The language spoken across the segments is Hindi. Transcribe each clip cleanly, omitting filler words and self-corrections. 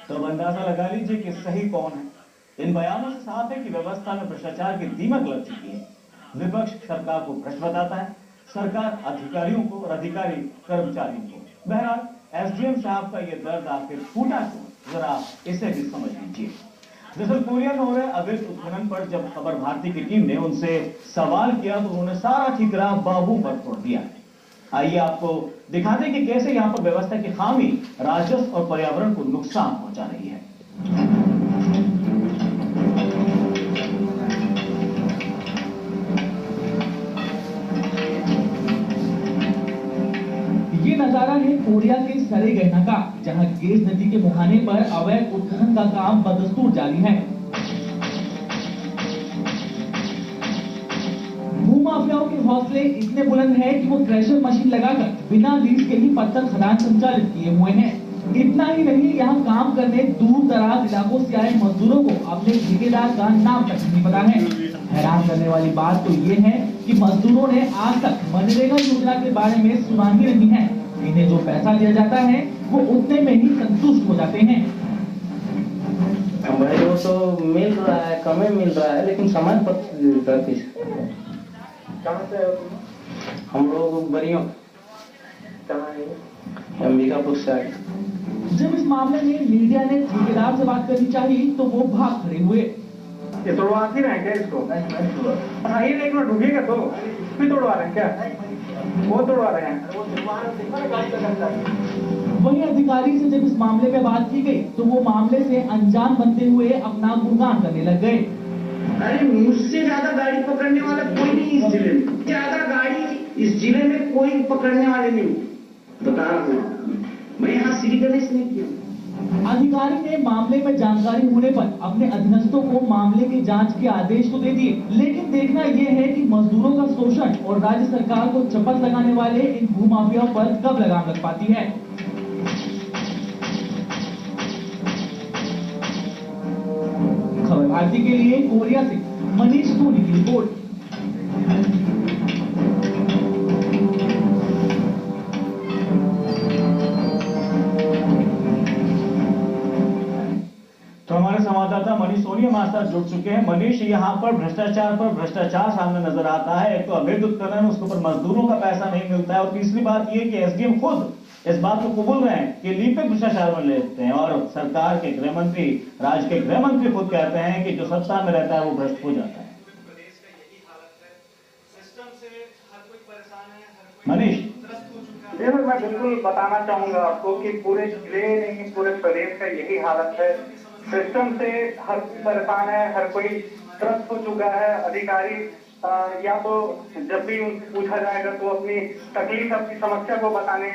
तो अब अंदाजा लगा लीजिए कि सही कौन है। इन बयानों से साफ है कि व्यवस्था में भ्रष्टाचार की दीमक लग चुकी है। विपक्ष सरकार को भ्रष्ट बताता है, सरकार अधिकारियों को और अधिकारी कर्मचारियों को। बहरहाल एसडीएम साहब का ये दर्द आखिर फूटा क्यों, जरा इसे भी समझ लीजिए। दरअसल कोरिया में हो रहे अवैध उत्खनन पर जब खबर भारती की टीम ने उनसे सवाल किया तो उन्होंने सारा ठिकरा बाबू पर छोड़ दिया। आइए आपको दिखा दें कि कैसे यहां पर व्यवस्था की खामी राजस्व और पर्यावरण को नुकसान पहुंचा रही है। ये नजारा है कोरिया के सरे गहना का, जहां गेज नदी के मुहाने पर अवैध उत्खनन का काम बदस्तूर जारी है। भूमाफियाओं के हौसले इतने बुलंद हैं कि वो क्रशर मशीन लगाकर बिना लीज के ही पत्थर खदान संचालित किए हुए हैं। इतना ही नहीं, यहाँ काम करने दूर दराज इलाकों से आए मजदूरों को अपने ठेकेदार का नाम तक नहीं पता है। हैरान करने वाली बात तो ये है कि मजदूरों ने आज तक मनरेगा योजना के बारे में सुना ही नहीं है। इन्हें जो पैसा दिया जाता है वो उतने में ही संतुष्ट हो जाते हैं। हमारे को तो मिल रहा है, कम मिल रहा है, लेकिन समय पर कहाँ से हो तुम? हम लोग बरियों कहाँ है? अंबिकापुर से आए। जब इस मामले में मीडिया ने ठेकेदार से बात करनी चाहिए तो वो भाग खड़े हुए। ये तोड़वा ही रहे क्या इसको? हाँ, ये एक मिनट रुकिएगा तो भी तोड़वा रहे हैं क्या? वो तोड़वा रहे हैं। वहीं अधिकारी से जब इस मामले में बात की गई तो वो मामले से अनजान बनते हुए अपना गुणगान करने लग गए। अरे मुझसे ज्यादा गाड़ी पकड़ने वाला कोई नहीं इस जिले में, ज्यादा गाड़ी इस जिले में कोई पकड़ने वाले नहीं। बता रहा हूँ मैं, यहाँ श्री गणेश नहीं किया। अधिकारी ने मामले में जानकारी होने पर अपने अधीनस्थों को मामले की जांच के आदेश तो दे दिए, लेकिन देखना यह है कि मजदूरों का शोषण और राज्य सरकार को चपत लगाने वाले इन भूमाफियाओं पर कब लगाम लग पाती है। खबर भारती के लिए कोरिया से मनीष सोनी की रिपोर्ट। तो हमारे संवाददाता मनीष सोनी हमारे साथ जुड़ चुके हैं। मनीष, यहाँ पर भ्रष्टाचार सामने नजर आता है। एक तो अवैध उत्खनन, उसके ऊपर मजदूरों का पैसा नहीं मिलता है, और तीसरी बात ये कि एसडीएम खुद इस बात को कबूल रहे हैं कि लिपिक भ्रष्टाचार में लेते हैं, और सरकार के गृह मंत्री, राज्य के गृह मंत्री खुद कहते हैं कि जो सत्ता में रहता है वो भ्रष्ट हो जाता है। मनीष, देखो, मैं बिल्कुल बताना चाहूंगा आपको कि पूरे जिले नहीं, पूरे प्रदेश का यही हालत है। सिस्टम से हर कोई परेशान है, हर कोई त्रस्त हो चुका है। अधिकारी या तो जब भी पूछा जाएगा तो अपनी तकलीफ, अपनी समस्या को बताने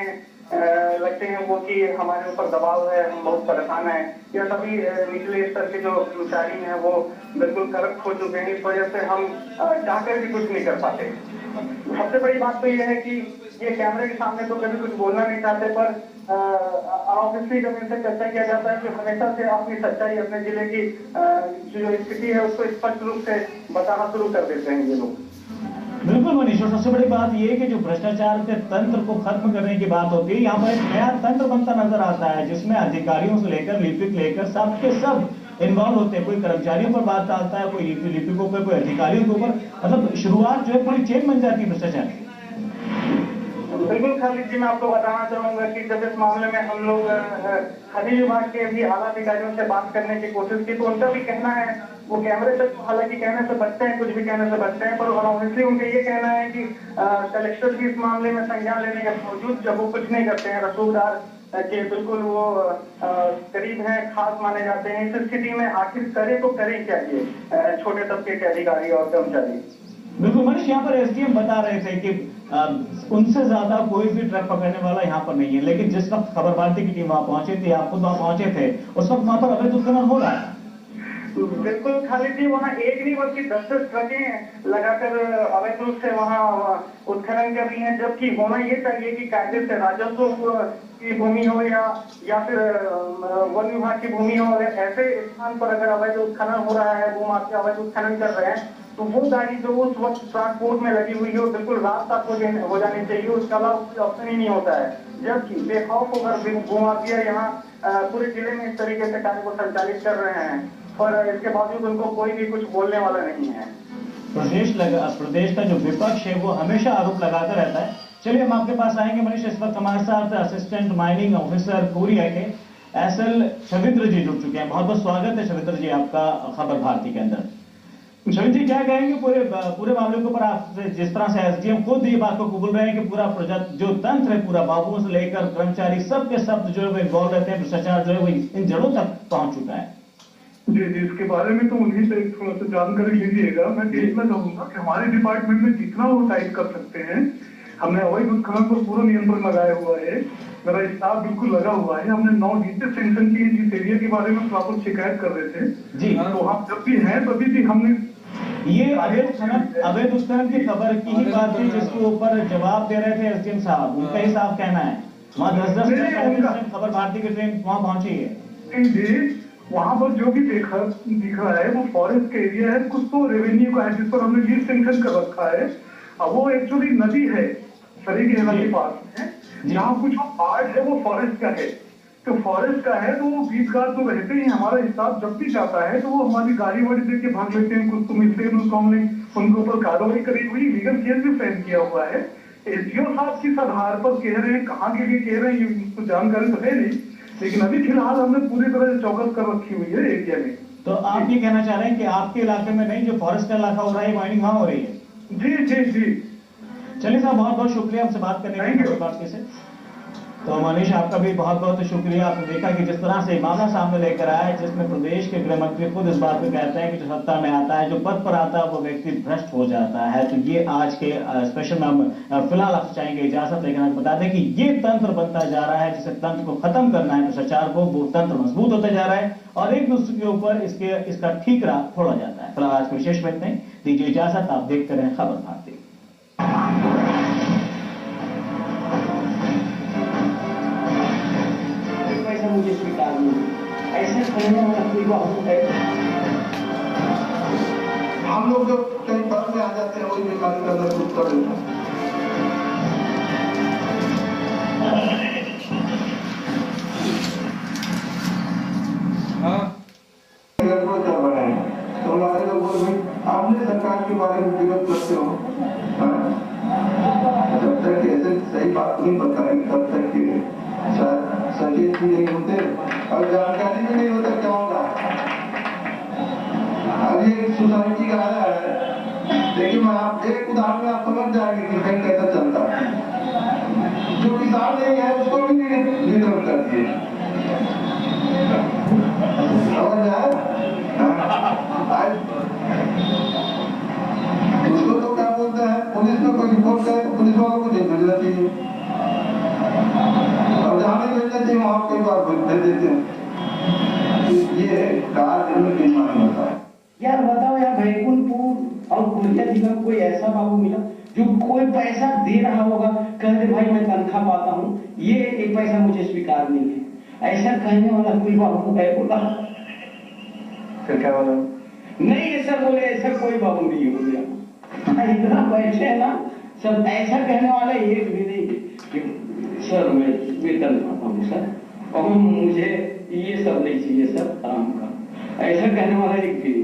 लगते हैं वो कि हमारे ऊपर दबाव है, हम बहुत परेशान हैं। या सभी निचले स्तर के जो कर्मचारी हैं वो बिल्कुल करप्ट हो चुके हैं। इस वजह से हम चाहकर भी कुछ नहीं कर पाते। सबसे बड़ी बात तो ये है कि ये कैमरे के सामने तो कभी कुछ बोलना नहीं चाहते, पर ऑब्वियसली जब इनसे चर्चा किया जाता है कि हमेशा से अपनी सच्चाई, अपने जिले की जो स्थिति है उसको स्पष्ट रूप से बताना शुरू कर देते हैं ये लोग। बिल्कुल मनीष, और सबसे बड़ी बात यह है कि जो भ्रष्टाचार के तंत्र को खत्म करने की बात होती है, यहाँ पर एक नया तंत्र बनता नजर आता है जिसमें अधिकारियों से लेकर लिपिक लेकर सबके सब इन्वॉल्व होते हैं। कोई कर्मचारियों पर बात डालता है, कोई लिपिकों पर, कोई अधिकारियों के ऊपर, मतलब शुरुआत जो है पूरी चेन बन जाती है भ्रष्टाचार। बिल्कुल खालिद जी, मैं आपको बताना चाहूंगा कि जब इस मामले में हम लोग खनिज विभाग के भी आला अधिकारियों से बात करने की कोशिश की तो उनका भी कहना है, वो कैमरे तक हालांकि कहने से बचते हैं, कुछ भी कहने से बचते हैं, पर ऑब्वियसली उनका ये कहना है कि कलेक्टर भी इस मामले में संज्ञान लेने के बावजूद जब वो कुछ नहीं करते हैं, रसूखदार के बिल्कुल वो करीब हैं, खास माने जाते हैं। इस स्थिति में आखिर करे तो करें क्या ये छोटे तबके के अधिकारी और कर्मचारी? बिल्कुल मनीष, यहाँ पर एसडीएम बता रहे थे कि उनसे ज्यादा कोई भी ट्रक पकड़ने वाला यहाँ पर नहीं है, लेकिन जिस वक्त खबर भारती की टीम वहां पहुंची थी, आप खुद वहां पहुंचे थे, उस वक्त वहां पर अवैध उत्खनन हो रहा है। बिल्कुल खाली थी। वहाँ एक नहीं बल्कि 10-10 ट्रकें लगाकर अवैध रूप से वहाँ उत्खनन कर रही हैं, जबकि होना ये चाहिए कि कायदे से राजस्व की भूमि हो या फिर वन विभाग की भूमि हो। ऐसे स्थान पर अगर अवैध उत्खनन हो रहा है, भूमाफिया अवैध उत्खनन कर रहे हैं, तो वो गाड़ी जो उस वक्त ट्रांसपोर्ट में लगी हुई है वो बिल्कुल रात तक हो जानी चाहिए, उसका अलावा कोई ऑप्शन ही नहीं होता है। जबकि बेखौफ होकर भूमाफिया यहाँ पूरे जिले में इस तरीके से कार्य को संचालित कर रहे हैं, और इसके बावजूद उनको कोई भी कुछ बोलने वाला नहीं है। प्रदेश का जो विपक्ष है वो हमेशा आरोप लगाता रहता है। चलिए हम आपके पास आएंगे मनीष। इस वक्त हमारे साथ असिस्टेंट माइनिंग ऑफिसर कोरिया के SL शविंद्र जी जुड़ चुके हैं। बहुत बहुत स्वागत है शविंद्र जी आपका खबर भारती के अंदर। शविंद्र जी क्या कहेंगे पूरे मामले के ऊपर? आप जिस तरह से SDM खुद ये बात को कबूल रहे हैं कि पूरा जो तंत्र है, पूरा बाबुओं से लेकर कर्मचारी सब के सब जो है वो इन्वॉल्व रहते हैं, भ्रष्टाचार जो है वो इन जड़ों तक पहुंच चुका है। जी, इसके बारे में तो उन्हीं से थोड़ा सा जानकारी लीजिएगा। मैं देखना चाहूंगा कि हमारे डिपार्टमेंट में जितना वो टाइट कर सकते हैं, हमने अवैध उत्खनन पर पूरा नियंत्रण लगाया हुआ है। मेरा स्टाफ बिल्कुल लगा हुआ है। हमने 9 डीजे सेंक्शन की जिस एरिया के बारे में प्रॉपर शिकायत कर रहे थे जी, तो हम जब भी हैं तभी भी हमने ये अवैध उत्खनन की खबर की ही बात थी जिसके ऊपर जवाब दे रहे थे SDM साहब। उनका ही साफ कहना है वहाँ 10-10 खबर भारती की ट्रेन वहाँ पहुंची है। वहां पर जो भी दिख रहा है वो फॉरेस्ट का एरिया है, कुछ तो रेवेन्यू का है जिस पर हमने लीज सेंक्शन कर रखा है। अब वो एक्चुअली नदी है सरी के के पास है, जहाँ कुछ पार्ट है वो फॉरेस्ट का है। तो फॉरेस्ट का है तो वो बीच गार्ड तो रहते ही, हमारा स्टाफ जब भी जाता है तो वो हमारी गाड़ी वाड़ी देके भाग लेते हैं। कुछ तो मिलते हैं, हमने उनके ऊपर कार्रवाई करी हुई, लीगल केस भी फ्रेम किया हुआ है। SDO साहब किस आधार पर कह रहे हैं, कहाँ के लिए कह रहे हैं, ये तो जानकारी तो है नहीं, लेकिन अभी फिलहाल हमने पूरी तरह से चौकस कर रखी हुई है एरिया में। तो आप ये कहना चाह रहे हैं कि आपके इलाके में नहीं, जो फॉरेस्ट का इलाका हो रहा है माइनिंग वहाँ हो रही है? जी जी जी। चलिए साहब, बहुत बहुत शुक्रिया आपसे बात करने के लिए। तो मनीष आपका भी बहुत बहुत शुक्रिया। आपने देखा कि जिस तरह से मामला सामने लेकर आया है, जिसमें प्रदेश के गृह मंत्री खुद इस बात को कहते हैं कि जो सत्ता में आता है, जो पद पर आता है, वो व्यक्ति भ्रष्ट हो जाता है। तो ये आज के स्पेशल में हम फिलहाल आपसे चाहेंगे इजाजत, लेकिन आपको बता दें कि ये तंत्र बनता जा रहा है, जिसे तंत्र को खत्म करना है, भ्रष्टाचार को, वो तंत्र मजबूत होता जा रहा है और एक दूसरे के ऊपर इसका ठीकरा फोड़ा जाता है। फिलहाल आज के विशेष में इतना ही, दीजिए इजाजत। आप देखते रहें खबर भारती। मुझे स्वीकार नहीं, ऐसे करने वाला कोई बात है। हम लोग जब कहीं बात में आ जाते हैं वही बीमारी का दर्द कर देते हैं। तो हमारे लोग आपने सरकार के बारे में विरोध करते हो, जब तक ऐसे सही बात नहीं बताएंगे तब तक सचेत भी नहीं होते और जानकारी भी नहीं होता क्या होगा। अभी एक सोसाइटी का आया है, लेकिन मैं आप एक उदाहरण में आप समझ जाएंगे कि कहीं कैसा चलता है। जो किसान नहीं है उसको भी वितरण कर दिए, समझ आए? उसको तो क्या बोलते हैं, पुलिस में कोई रिपोर्ट करे तो पुलिस वालों को नहीं भेजना चाहिए, और जहाँ भी भेजना चाहिए वहाँ कई बार भेज देते हैं। ये कार्य बेईमानी होता है। यार बताओ यार, बैकुंठपुर और कुलिया जिला में कोई ऐसा बाबू मिला जो कोई पैसा दे रहा होगा, कह दे भाई मैं तनख्वाह पाता हूँ, ये एक पैसा मुझे स्वीकार नहीं है, ऐसा कहने वाला कोई बाबू है? बोला फिर क्या बोला? नहीं ऐसा बोले, ऐसा कोई बाबू नहीं हो गया। इतना बैठे है ना सब, ऐसा कहने वाला एक भी नहीं कि सर मैं वेतन पाता हूँ सर और मुझे ये सब नहीं चाहिए सर आराम का, ऐसा कहने वाला एक भी नहीं।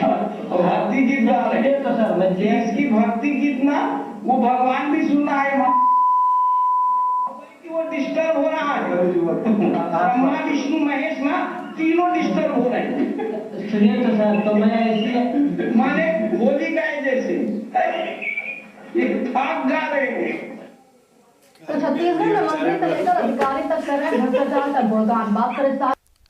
और भक्ति गीत गा रहे हैं तो सर मैं देश की भक्ति गीत ना, वो भगवान भी सुन रहा है, वो डिस्टर्ब हो रहा है। ब्रह्मा विष्णु महेश ना तीनों डिस्टर्ब हो रहे हैं। सुनिए तो सर, तो मैं ऐसे माने होली गाए जैसे एक थाक गा रहे हैं। तो छत्तीसगढ़ में मंत्री से लेकर अधिकारी तक कर रहे हैं भ्रष्टाचार का गुणगान। बात करें